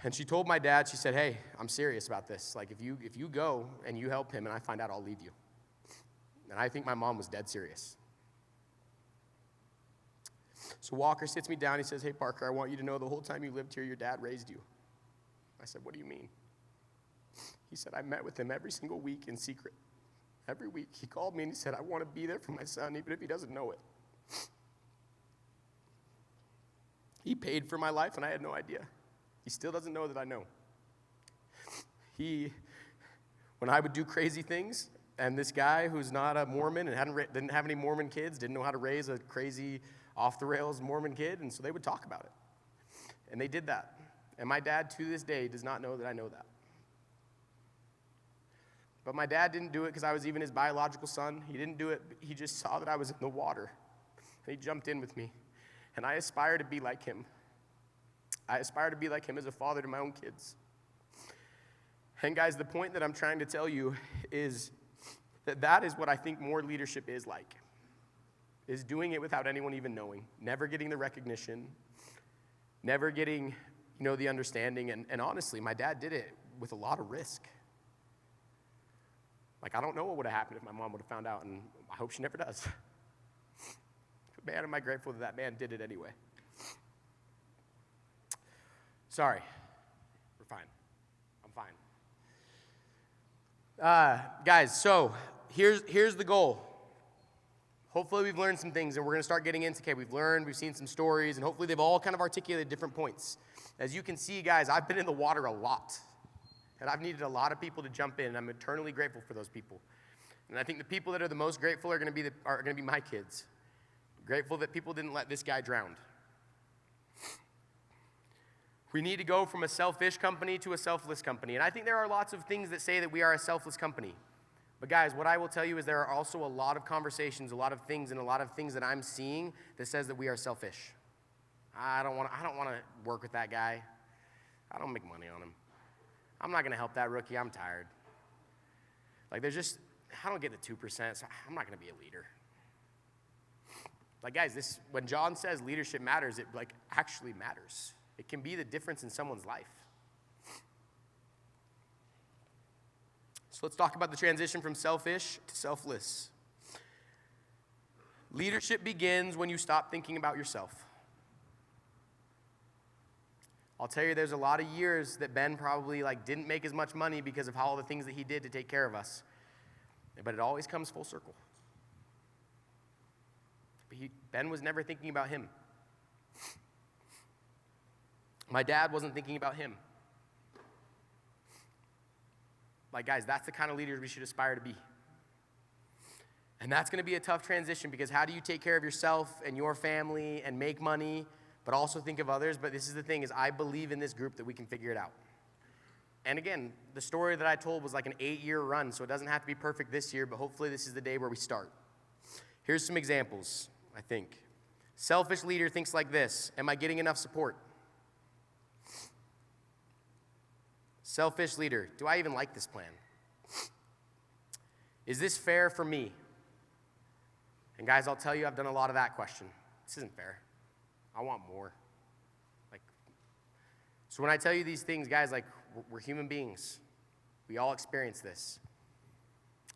And she told my dad, she said, hey, I'm serious about this. Like, if you go and you help him and I find out, I'll leave you. And I think my mom was dead serious. So Walker sits me down. He says, hey, Parker, I want you to know the whole time you lived here, your dad raised you. I said, what do you mean? He said, I met with him every single week in secret. Every week. He called me and he said, I want to be there for my son, even if he doesn't know it. He paid for my life, and I had no idea. He still doesn't know that I know. When I would do crazy things, and this guy who's not a Mormon and didn't have any Mormon kids, didn't know how to raise a crazy, off-the-rails Mormon kid, and so they would talk about it. And they did that. And my dad, to this day, does not know that I know that. But my dad didn't do it because I was even his biological son. He didn't do it. He just saw that I was in the water, and he jumped in with me. And I aspire to be like him. I aspire to be like him as a father to my own kids. And guys, the point that I'm trying to tell you is that is what I think more leadership is like, is doing it without anyone even knowing, never getting the recognition, never getting, the understanding. And honestly, my dad did it with a lot of risk. Like, I don't know what would have happened if my mom would have found out, and I hope she never does. But man, am I grateful that man did it anyway. Sorry. We're fine. I'm fine. Guys, so here's the goal. Hopefully we've learned some things, and we're going to start getting into, we've seen some stories, and hopefully they've all kind of articulated different points. As you can see, guys, I've been in the water a lot, and I've needed a lot of people to jump in, and I'm eternally grateful for those people. And I think the people that are the most grateful are going to be my kids. Grateful that people didn't let this guy drown. We need to go from a selfish company to a selfless company. And I think there are lots of things that say that we are a selfless company. But guys, what I will tell you is there are also a lot of conversations, a lot of things that I'm seeing that says that we are selfish. I don't want to work with that guy. I don't make money on him. I'm not going to help that rookie. I'm tired. Like, I don't get the 2%, so I'm not going to be a leader. Like, guys, when John says leadership matters, it actually matters. It can be the difference in someone's life. So let's talk about the transition from selfish to selfless. Leadership begins when you stop thinking about yourself. I'll tell you, there's a lot of years that Ben probably didn't make as much money because of all the things that he did to take care of us. But it always comes full circle. Ben was never thinking about him. My dad wasn't thinking about him. Guys, that's the kind of leaders we should aspire to be. And that's going to be a tough transition, because how do you take care of yourself and your family and make money, but also think of others? But this is the thing, is I believe in this group that we can figure it out. And again, the story that I told was like an 8-year run, so it doesn't have to be perfect this year, but hopefully this is the day where we start. Here's some examples, I think. Selfish leader thinks like this: am I getting enough support? Selfish leader: do I even like this plan? Is this fair for me? And guys, I'll tell you, I've done a lot of that question. This isn't fair. I want more. So when I tell you these things, guys, we're human beings. We all experience this.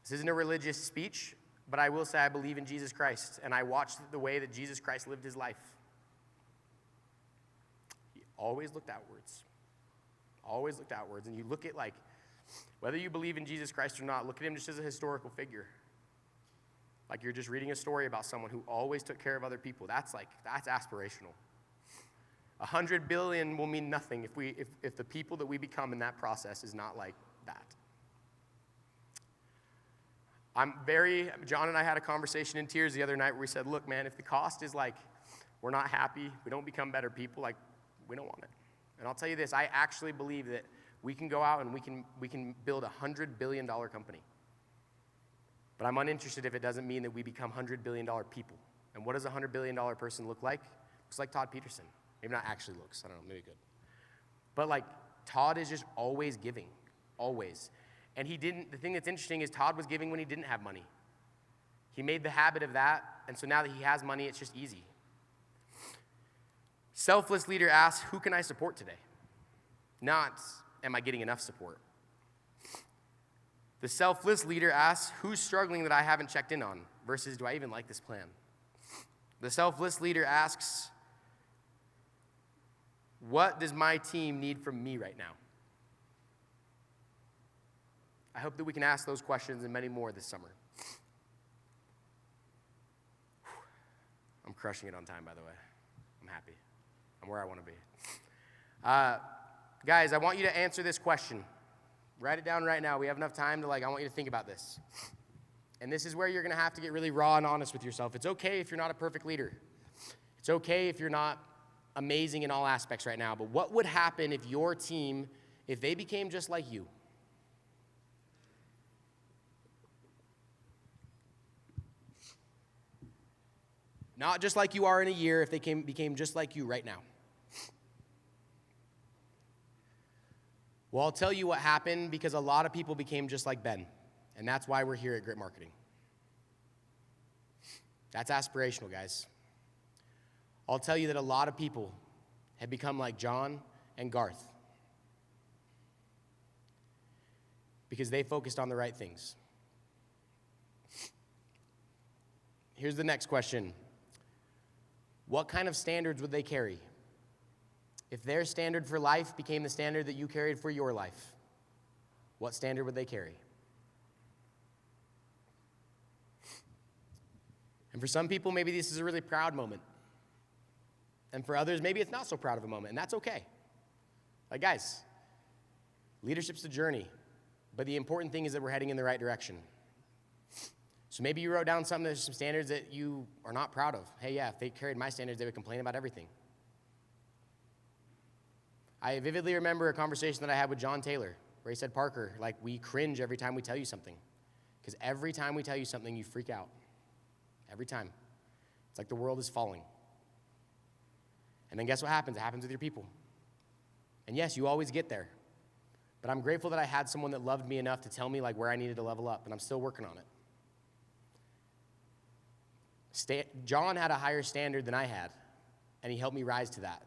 This isn't a religious speech, but I will say I believe in Jesus Christ, and I watched the way that Jesus Christ lived his life. He always looked outwards. Always looked outwards. And you look at, whether you believe in Jesus Christ or not, look at him just as a historical figure. Like you're just reading a story about someone who always took care of other people. That's aspirational. 100 billion will mean nothing if the people that we become in that process is not like that. John and I had a conversation in tears the other night where we said, look, man, if the cost is we're not happy, we don't become better people, we don't want it. And I'll tell you this, I actually believe that we can go out and we can build a $100 billion company. But I'm uninterested if it doesn't mean that we become $100 billion people. And what does a $100 billion person look like? Looks like Todd Peterson. Maybe not actually looks, I don't know, maybe good. But Todd is just always giving, always. And the thing that's interesting is Todd was giving when he didn't have money. He made the habit of that, and so now that he has money, it's just easy. Selfless leader asks, who can I support today? Not, am I getting enough support? The selfless leader asks, who's struggling that I haven't checked in on? Versus, do I even like this plan? The selfless leader asks, what does my team need from me right now? I hope that we can ask those questions and many more this summer. I'm crushing it on time, by the way. I'm happy. I'm where I want to be. Guys, I want you to answer this question. Write it down right now. We have enough time to, I want you to think about this. And this is where you're going to have to get really raw and honest with yourself. It's okay if you're not a perfect leader. It's okay if you're not amazing in all aspects right now. But what would happen if your team, if they became just like you? Not just like you are in a year, if they became just like you right now. Well, I'll tell you what happened, because a lot of people became just like Ben. And that's why we're here at Grit Marketing. That's aspirational, guys. I'll tell you that a lot of people have become like John and Garth because they focused on the right things. Here's the next question. What kind of standards would they carry? If their standard for life became the standard that you carried for your life, what standard would they carry? And for some people, maybe this is a really proud moment. And for others, maybe it's not so proud of a moment, and that's okay. Guys, leadership's a journey, but the important thing is that we're heading in the right direction. So maybe you wrote down some standards that you are not proud of. Hey, yeah, if they carried my standards, they would complain about everything. I vividly remember a conversation that I had with John Taylor, where he said, Parker, we cringe every time we tell you something. Because every time we tell you something, you freak out. Every time. It's like the world is falling. And then guess what happens? It happens with your people. And yes, you always get there. But I'm grateful that I had someone that loved me enough to tell me where I needed to level up, and I'm still working on it. John had a higher standard than I had, and he helped me rise to that.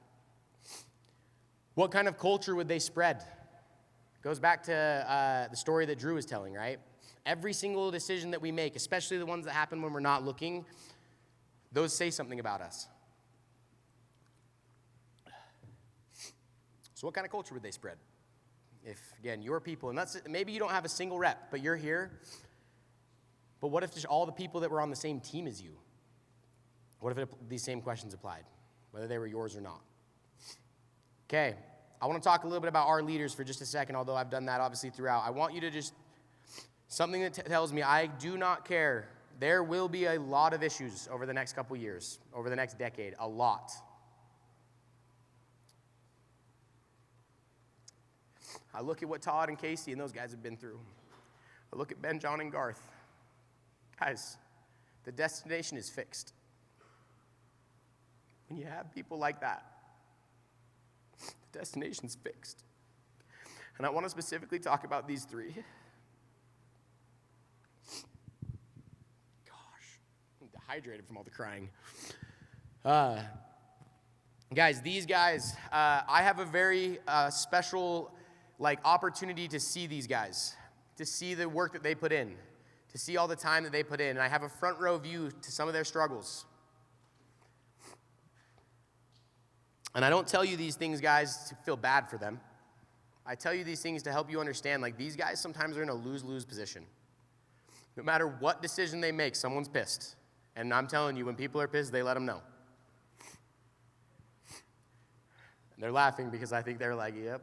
What kind of culture would they spread? Goes back to the story that Drew was telling, right? Every single decision that we make, especially the ones that happen when we're not looking, those say something about us. So what kind of culture would they spread? If, again, your people, and maybe you don't have a single rep, but you're here. But what if just all the people that were on the same team as you? What if these same questions applied, whether they were yours or not? Okay, I want to talk a little bit about our leaders for just a second, although I've done that obviously throughout. I want you to something that tells me I do not care There will be a lot of issues over the next couple years, over the next decade, a lot. I look at what Todd and Casey and those guys have been through. I look at Ben, John, and Garth. Guys, the destination is fixed. When you have people like that, the destination's fixed. And I want to specifically talk about these three. Gosh, I'm dehydrated from all the crying. Guys, these guys, I have a very special opportunity to see these guys, to see the work that they put in, to see all the time that they put in. And I have a front row view to some of their struggles. And I don't tell you these things, guys, to feel bad for them. I tell you these things to help you understand, these guys sometimes are in a lose-lose position. No matter what decision they make, someone's pissed. And I'm telling you, when people are pissed, they let them know. And they're laughing because I think they're like, yep.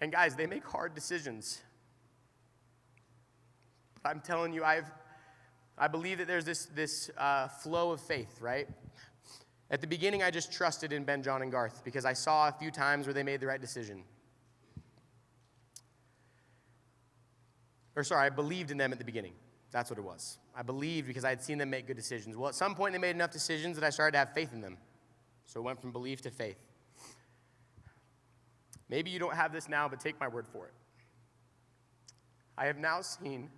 And guys, they make hard decisions. But I'm telling you, I believe that there's this flow of faith, right? At the beginning, I just trusted in Ben, John, and Garth because I saw a few times where they made the right decision. I believed in them at the beginning. That's what it was. I believed because I had seen them make good decisions. Well, at some point, they made enough decisions that I started to have faith in them. So it went from belief to faith. Maybe you don't have this now, but take my word for it. I have now seen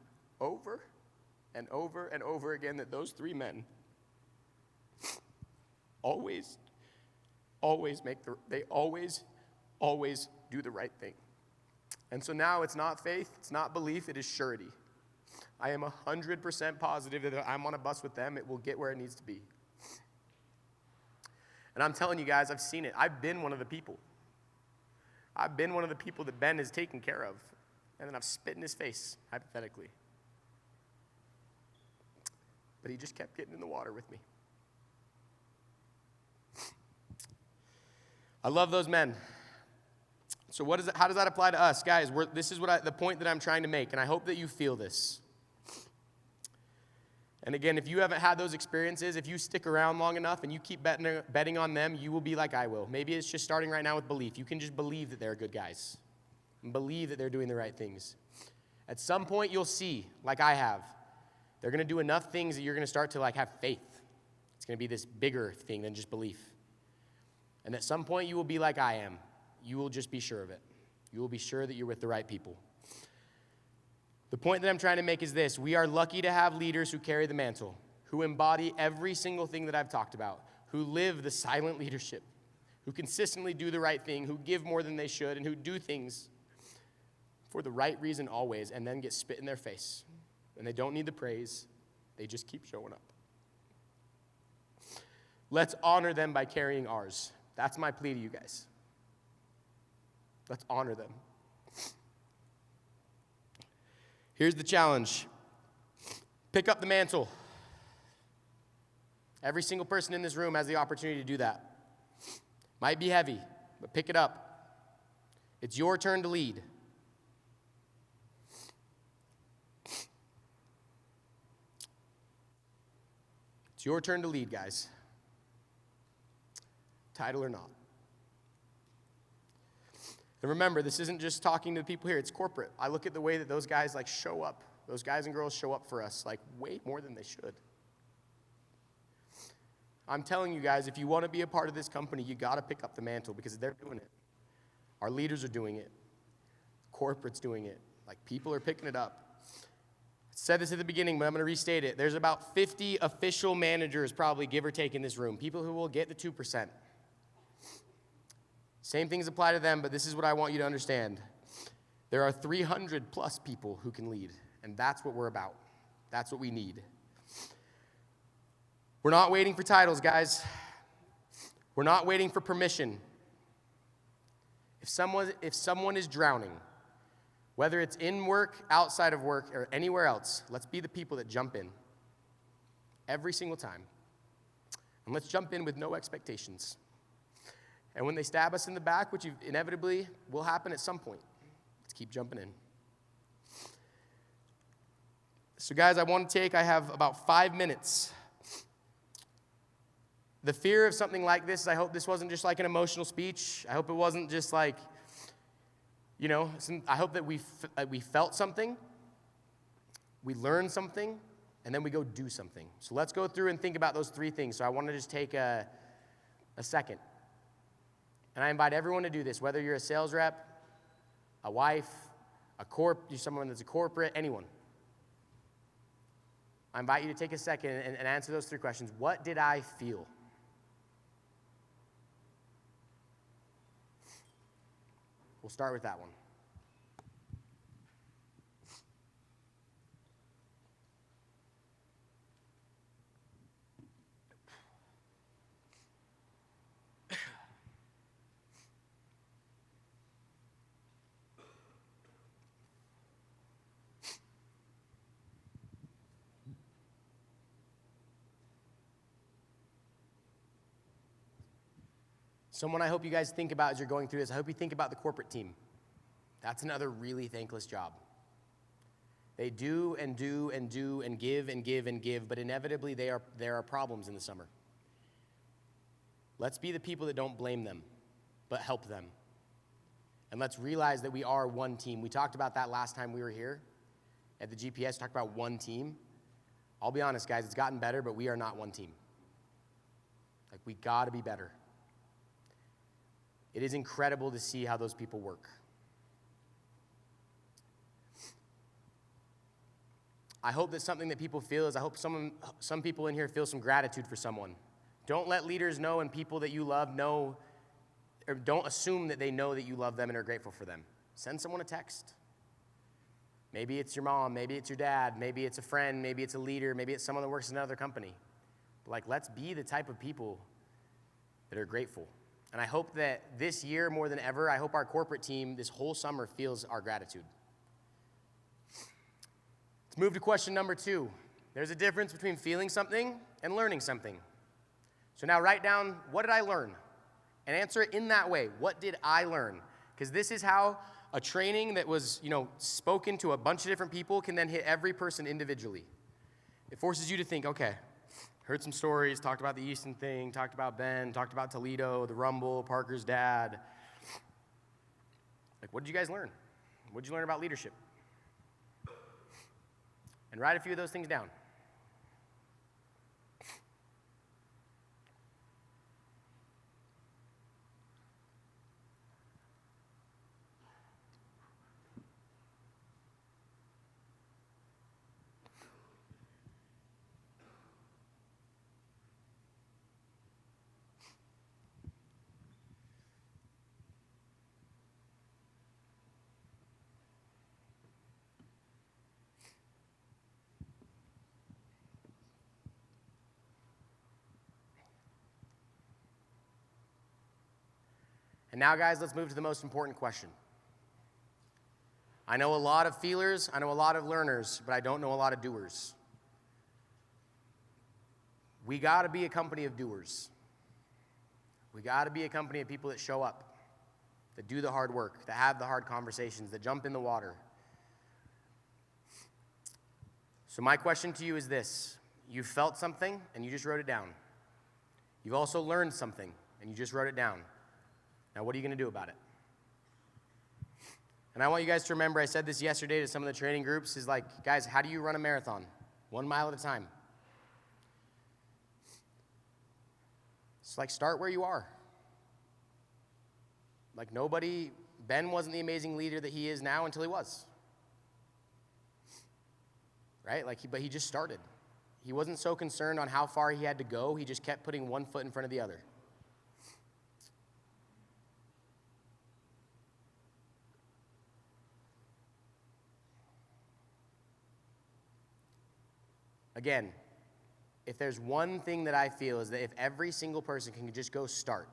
over and over and over again that those three men always do the right thing. And so now it's not faith, it's not belief, it is surety. I am 100% positive that if I'm on a bus with them, it will get where it needs to be. And I'm telling you guys, I've seen it. I've been one of the people. I've been one of the people that Ben has taken care of. And then I've spit in his face, hypothetically. But he just kept getting in the water with me. I love those men. So how does that apply to us? Guys, this is the point that I'm trying to make, and I hope that you feel this. And again, if you haven't had those experiences, if you stick around long enough and you keep betting on them, you will be like I will. Maybe it's just starting right now with belief. You can just believe that they're good guys and believe that they're doing the right things. At some point, you'll see, like I have, they're going to do enough things that you're going to start to have faith. It's going to be this bigger thing than just belief. And at some point, you will be like I am. You will just be sure of it. You will be sure that you're with the right people. The point that I'm trying to make is this. We are lucky to have leaders who carry the mantle, who embody every single thing that I've talked about, who live the silent leadership, who consistently do the right thing, who give more than they should, and who do things for the right reason always, and then get spit in their face. And they don't need the praise. They just keep showing up. Let's honor them by carrying ours. That's my plea to you guys. Let's honor them. Here's the challenge. Pick up the mantle. Every single person in this room has the opportunity to do that. Might be heavy, but pick it up. It's your turn to lead. It's your turn to lead, guys. Title or not. And remember, this isn't just talking to the people here, it's corporate. I look at the way that those guys show up. Those guys and girls show up for us way more than they should. I'm telling you guys, if you want to be a part of this company, you got to pick up the mantle because they're doing it. Our leaders are doing it. Corporate's doing it. People are picking it up. I said this at the beginning, but I'm going to restate it. There's about 50 official managers probably, give or take, in this room. People who will get the 2%. Same things apply to them, but this is what I want you to understand. There are 300 plus people who can lead, and that's what we're about. That's what we need. We're not waiting for titles, guys. We're not waiting for permission. If someone is drowning, whether it's in work, outside of work, or anywhere else, let's be the people that jump in every single time. And let's jump in with no expectations. And when they stab us in the back, which inevitably will happen at some point, let's keep jumping in. So guys, I have about 5 minutes. The fear of something like this, I hope this wasn't just like an emotional speech. I hope it wasn't just like, I hope that we felt something, we learned something, and then we go do something. So let's go through and think about those 3 things. So I want to just take a second. And I invite everyone to do this, whether you're a sales rep, a wife, you're someone that's a corporate, anyone. I invite you to take a second and answer those 3 questions. What did I feel? We'll start with that one. Someone I hope you guys think about as you're going through this, I hope you think about the corporate team. That's another really thankless job. They do and do and do and give and give and give, but inevitably there are problems in the summer. Let's be the people that don't blame them, but help them. And let's realize that we are one team. We talked about that last time we were here at the GPS, talked about one team. I'll be honest, guys, it's gotten better, but we are not one team. Like, we gotta be better. It is incredible to see how those people work. I hope that something that people feel is, I hope some people in here feel some gratitude for someone. Don't let leaders know and people that you love know, or don't assume that they know that you love them and are grateful for them. Send someone a text. Maybe it's your mom, maybe it's your dad, maybe it's a friend, maybe it's a leader, maybe it's someone that works in another company. But like, let's be the type of people that are grateful. And I hope that this year, more than ever, I hope our corporate team this whole summer feels our gratitude. Let's move to question number 2. There's a difference between feeling something and learning something. So now write down, what did I learn? And answer it in that way. What did I learn? Because this is how a training that was, spoken to a bunch of different people can then hit every person individually. It forces you to think, okay, heard some stories, talked about the Easton thing, talked about Ben, talked about Toledo, the Rumble, Parker's dad. Like, what did you guys learn? What did you learn about leadership? And write a few of those things down. And now, guys, let's move to the most important question. I know a lot of feelers, I know a lot of learners, but I don't know a lot of doers. We gotta be a company of doers. We gotta be a company of people that show up, that do the hard work, that have the hard conversations, that jump in the water. So my question to you is this. You felt something and you just wrote it down. You've also learned something and you just wrote it down. Now, what are you going to do about it? And I want you guys to remember, I said this yesterday to some of the training groups, is like, guys, how do you run a marathon? 1 mile at a time. It's like, start where you are. Like, Ben wasn't the amazing leader that he is now until he was. Right? But he just started. He wasn't so concerned on how far he had to go. He just kept putting one foot in front of the other. Again, if there's one thing that I feel is that if every single person can just go start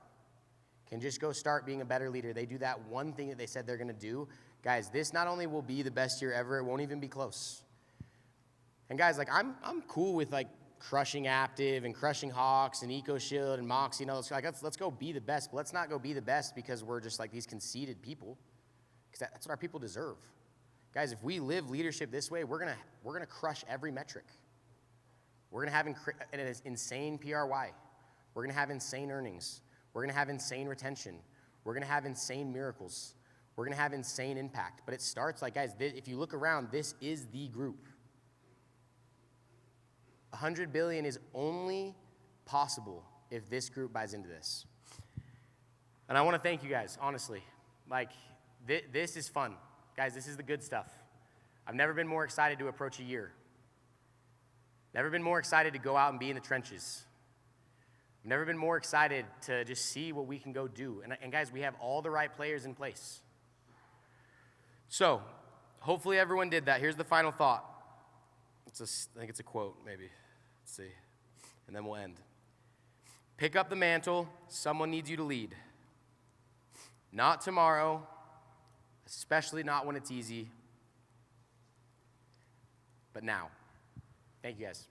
being a better leader, they do that one thing that they said they're going to do, guys, this not only will be the best year ever, it won't even be close. And guys, like, I'm cool with like crushing Aptive and crushing Hawks and EcoShield and Moxie and all those. Like, let's go be the best, but let's not go be the best because we're just like these conceited people, because that's what our people deserve. Guys, if we live leadership this way, we're gonna crush every metric. We're gonna have an insane PRY. We're gonna have insane earnings. We're gonna have insane retention. We're gonna have insane miracles. We're gonna have insane impact. But it starts like, guys, if you look around, this is the group. 100 billion is only possible if this group buys into this. And I want to thank you guys, honestly. Like, this is fun. Guys, this is the good stuff. I've never been more excited to approach a year. Never been more excited to go out and be in the trenches. I've never been more excited to just see what we can go do. And guys, we have all the right players in place. So, hopefully everyone did that. Here's the final thought. I think it's a quote, maybe. Let's see. And then we'll end. Pick up the mantle. Someone needs you to lead. Not tomorrow, especially not when it's easy, but now. Thank you, guys.